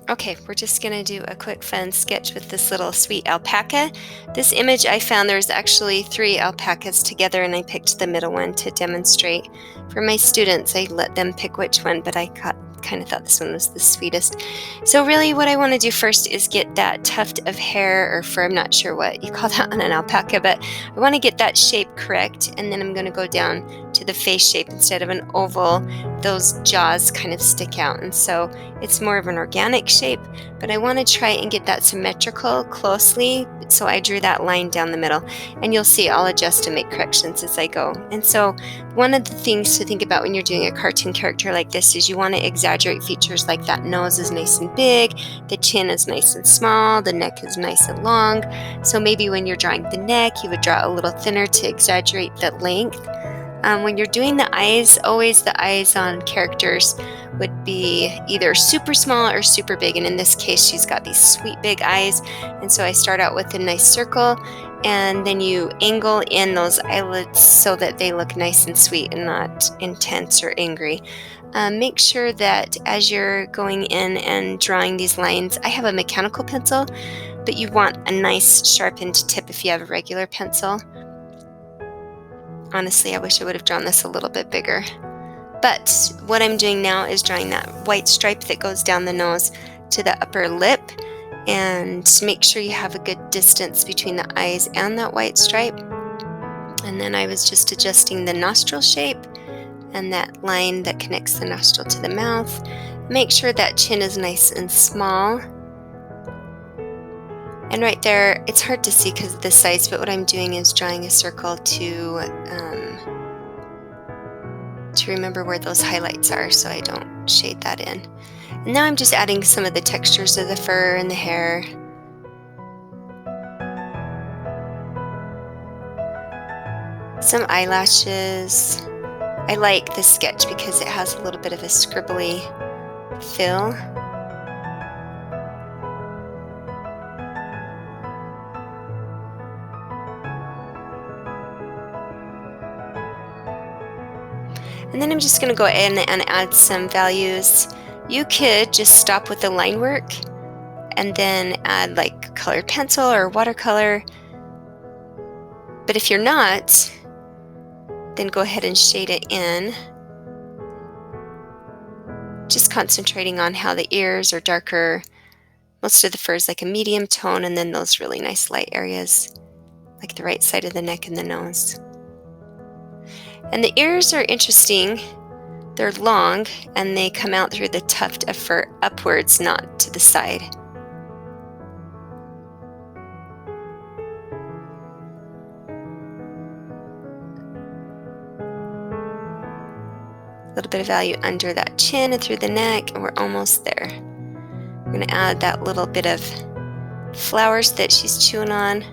Okay, we're just going to do a quick fun sketch with this little sweet alpaca. This image I found there's actually three alpacas together, and I picked the middle one to demonstrate. For my students, I let them pick which one, but kind of thought this one was the sweetest. So really what I want to do first is get that tuft of hair or fur, I'm not sure what you call that on an alpaca, but I want to get that shape correct, and then I'm going to go down to the face shape. Instead of an oval, those jaws kind of stick out, and so it's more of an organic shape, but I want to try and get that symmetrical closely. So I drew that line down the middle, and you'll see I'll adjust and make corrections as I go. And so one of the things to think about when you're doing a cartoon character like this is you want to exaggerate features like that nose is nice and big, the chin is nice and small, the neck is nice and long. So maybe when you're drawing the neck, you would draw a little thinner to exaggerate the length. When you're doing the eyes, always the eyes on characters would be either super small or super big. And in this case, she's got these sweet big eyes. And so I start out with a nice circle, and then you angle in those eyelids so that they look nice and sweet and not intense or angry. Make sure that as you're going in and drawing these lines, I have a mechanical pencil, but you want a nice sharpened tip if you have a regular pencil. Honestly, I wish I would have drawn this a little bit bigger. But what I'm doing now is drawing that white stripe that goes down the nose to the upper lip, and make sure you have a good distance between the eyes and that white stripe. And then I was just adjusting the nostril shape and that line that connects the nostril to the mouth. Make sure that chin is nice and small. And right there, it's hard to see because of the size, but what I'm doing is drawing a circle to remember where those highlights are so I don't shade that in. And now I'm just adding some of the textures of the fur and the hair. Some eyelashes. I like this sketch because it has a little bit of a scribbly fill. And then I'm just going to go in and add some values. You could just stop with the line work and then add like colored pencil or watercolor. But if you're not, then go ahead and shade it in. Just concentrating on how the ears are darker. Most of the fur is like a medium tone, and then those really nice light areas, like the right side of the neck and the nose. And the ears are interesting. They're long, and they come out through the tuft of fur upwards, not to the side. A little bit of value under that chin and through the neck, and we're almost there. We're going to add that little bit of flowers that she's chewing on.